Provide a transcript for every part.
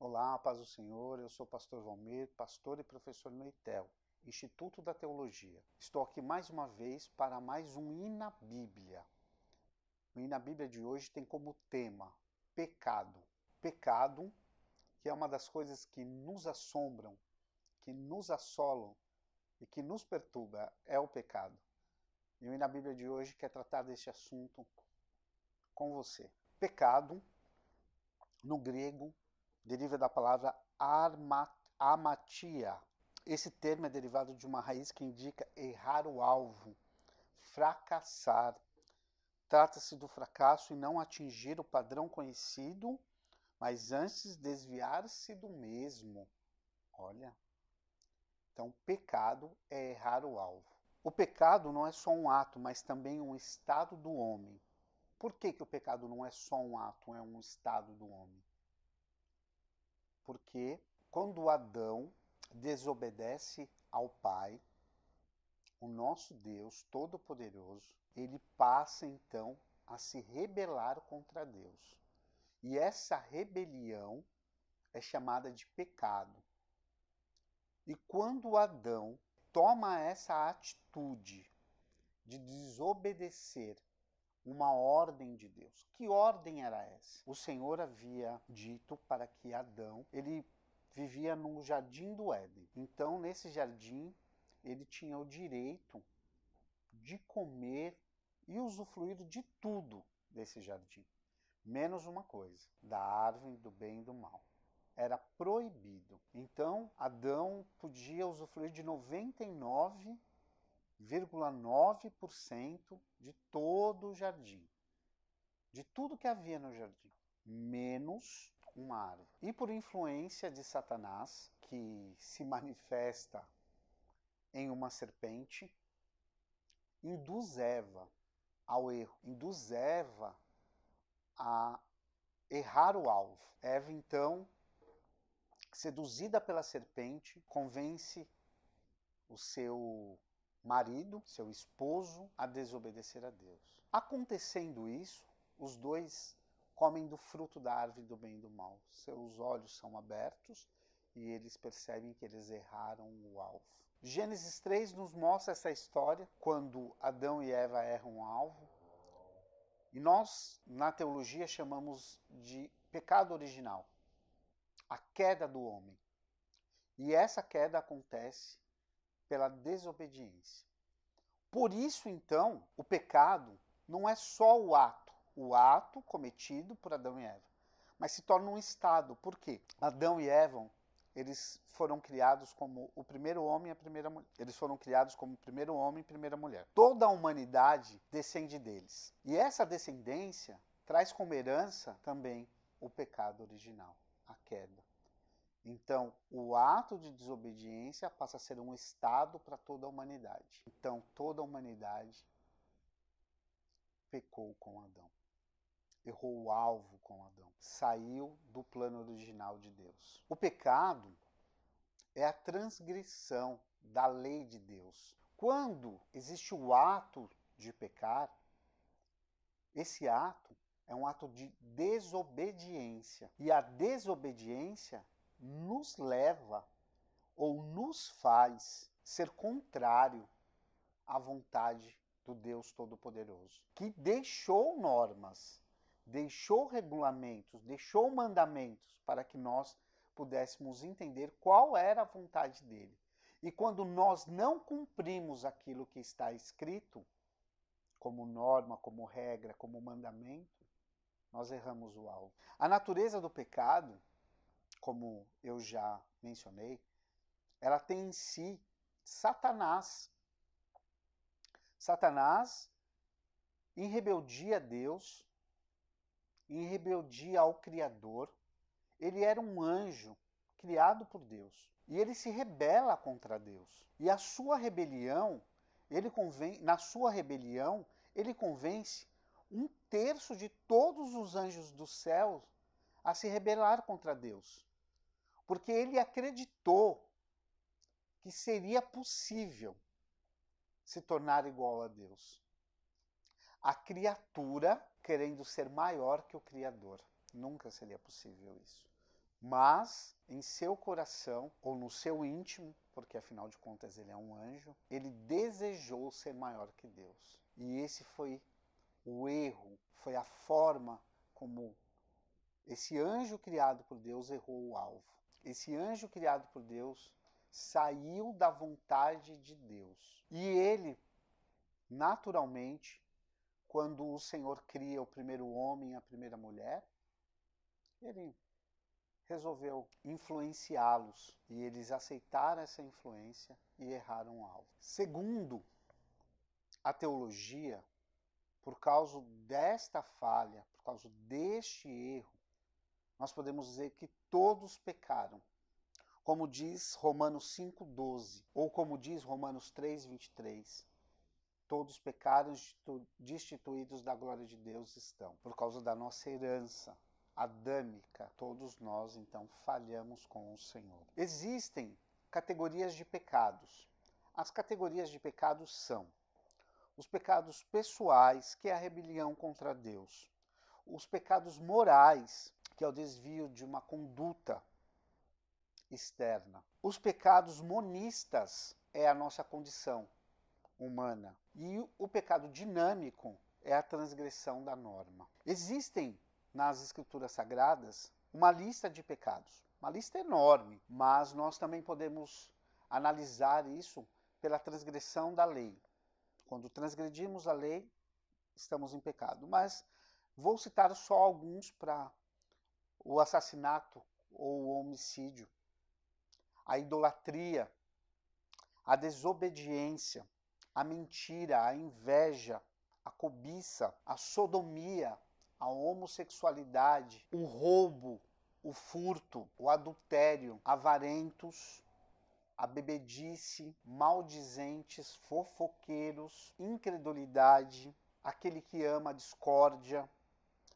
Olá, paz do Senhor, eu sou o pastor Valmir, pastor e professor no ITEL, Instituto da Teologia. Estou aqui mais uma vez para mais um I na Bíblia. O I na Bíblia de hoje tem como tema pecado. Pecado, que é uma das coisas que nos assombram, que nos assolam e que nos perturba, é o pecado. E o I na Bíblia de hoje quer tratar deste assunto com você. Pecado, no grego, deriva da palavra amatia. Esse termo é derivado de uma raiz que indica errar o alvo, fracassar. Trata-se do fracasso em não atingir o padrão conhecido, mas antes desviar-se do mesmo. Olha. Então, pecado é errar o alvo. O pecado não é só um ato, mas também um estado do homem. Por que o pecado não é só um ato, é um estado do homem? Porque quando Adão desobedece ao Pai, o nosso Deus Todo-Poderoso, ele passa então a se rebelar contra Deus. E essa rebelião é chamada de pecado. E quando Adão toma essa atitude de desobedecer uma ordem de Deus. Que ordem era essa? O Senhor havia dito para que Adão, ele vivia no jardim do Éden. Então, nesse jardim, ele tinha o direito de comer e usufruir de tudo desse jardim, menos uma coisa, da árvore do bem e do mal. Era proibido. Então, Adão podia usufruir de 99,9% de todo o jardim, de tudo que havia no jardim, menos uma árvore. E por influência de Satanás, que se manifesta em uma serpente, induz Eva ao erro, induz Eva a errar o alvo. Eva, então, seduzida pela serpente, convence o seu marido, seu esposo, a desobedecer a Deus. Acontecendo isso, os dois comem do fruto da árvore do bem e do mal. Seus olhos são abertos e eles percebem que eles erraram o alvo. Gênesis 3 nos mostra essa história, quando Adão e Eva erram o alvo. E nós, na teologia, chamamos de pecado original, a queda do homem. E essa queda acontece pela desobediência. Por isso, então, o pecado não é só o ato cometido por Adão e Eva, mas se torna um estado. Por quê? Adão e Eva, eles foram criados como o primeiro homem e a primeira mulher. Eles foram criados como o primeiro homem e a primeira mulher. Toda a humanidade descende deles. E essa descendência traz como herança também o pecado original, a queda. Então, o ato de desobediência passa a ser um estado para toda a humanidade. Então, toda a humanidade pecou com Adão. Errou o alvo com Adão. Saiu do plano original de Deus. O pecado é a transgressão da lei de Deus. Quando existe o ato de pecar, esse ato é um ato de desobediência. E a desobediência nos leva ou nos faz ser contrário à vontade do Deus Todo-Poderoso, que deixou normas, deixou regulamentos, deixou mandamentos para que nós pudéssemos entender qual era a vontade dele. E quando nós não cumprimos aquilo que está escrito, como norma, como regra, como mandamento, nós erramos o alvo. A natureza do pecado, como eu já mencionei, ela tem em si Satanás. Satanás, em rebeldia a Deus, em rebeldia ao Criador, ele era um anjo criado por Deus. E ele se rebela contra Deus. E a sua rebelião, na sua rebelião, ele convence 1/3 de todos os anjos do céu a se rebelar contra Deus. Porque ele acreditou que seria possível se tornar igual a Deus. A criatura querendo ser maior que o Criador. Nunca seria possível isso. Mas em seu coração, ou no seu íntimo, porque afinal de contas ele é um anjo, ele desejou ser maior que Deus. E esse foi o erro, foi a forma como esse anjo criado por Deus errou o alvo. Esse anjo criado por Deus saiu da vontade de Deus. E ele, naturalmente, quando o Senhor cria o primeiro homem e a primeira mulher, ele resolveu influenciá-los e eles aceitaram essa influência e erraram o alvo. Segundo a teologia, por causa desta falha, por causa deste erro, nós podemos dizer que todos pecaram. Como diz Romanos 5,12, ou como diz Romanos 3,23, todos pecaram, destituídos da glória de Deus estão, por causa da nossa herança adâmica. Todos nós, então, falhamos com o Senhor. Existem categorias de pecados. As categorias de pecados são os pecados pessoais, que é a rebelião contra Deus. Os pecados morais, que é o desvio de uma conduta externa. Os pecados monistas é a nossa condição humana. E o pecado dinâmico é a transgressão da norma. Existem nas Escrituras Sagradas uma lista de pecados, uma lista enorme, mas nós também podemos analisar isso pela transgressão da lei. Quando transgredimos a lei, estamos em pecado. Mas vou citar só alguns para o assassinato ou o homicídio, a idolatria, a desobediência, a mentira, a inveja, a cobiça, a sodomia, a homossexualidade, o roubo, o furto, o adultério, avarentos, a bebedice, maldizentes, fofoqueiros, incredulidade, aquele que ama a discórdia,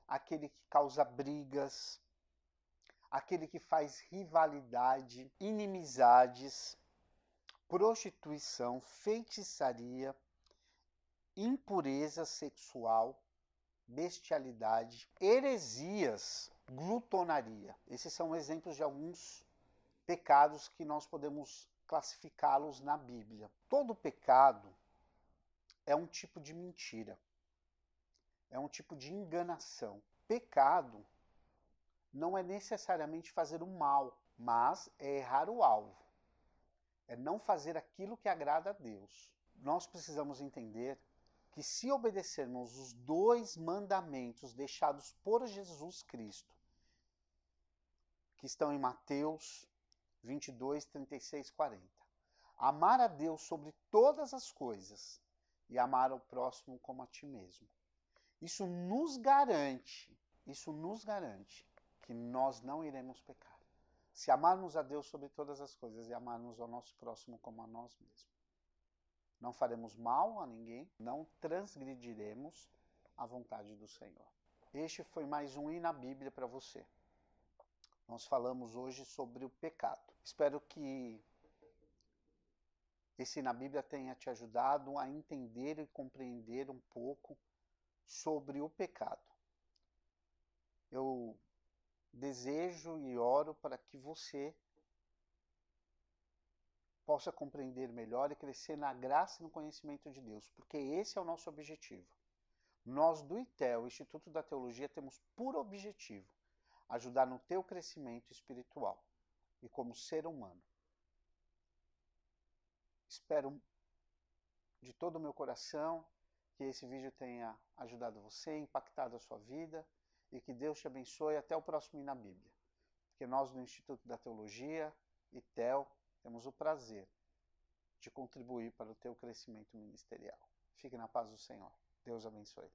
aquele que causa brigas, aquele que faz rivalidade, inimizades, prostituição, feitiçaria, impureza sexual, bestialidade, heresias, glutonaria. Esses são exemplos de alguns pecados que nós podemos classificá-los na Bíblia. Todo pecado é um tipo de mentira, é um tipo de enganação. Pecado não é necessariamente fazer o mal, mas é errar o alvo, é não fazer aquilo que agrada a Deus. Nós precisamos entender que se obedecermos os 2 mandamentos deixados por Jesus Cristo, que estão em Mateus 22, 36, 40. Amar a Deus sobre todas as coisas e amar ao próximo como a ti mesmo. Isso nos garante que nós não iremos pecar. Se amarmos a Deus sobre todas as coisas e amarmos ao nosso próximo como a nós mesmos. Não faremos mal a ninguém, não transgrediremos a vontade do Senhor. Este foi mais um I na Bíblia para você. Nós falamos hoje sobre o pecado. Espero que esse na Bíblia tenha te ajudado a entender e compreender um pouco sobre o pecado. Eu desejo e oro para que você possa compreender melhor e crescer na graça e no conhecimento de Deus, porque esse é o nosso objetivo. Nós do ITEL, Instituto da Teologia, temos por objetivo ajudar no teu crescimento espiritual e como ser humano. Espero de todo o meu coração que esse vídeo tenha ajudado você, impactado a sua vida e que Deus te abençoe. Até o próximo I na Bíblia. Porque nós do Instituto da Teologia, ITEL, temos o prazer de contribuir para o teu crescimento ministerial. Fique na paz do Senhor. Deus abençoe.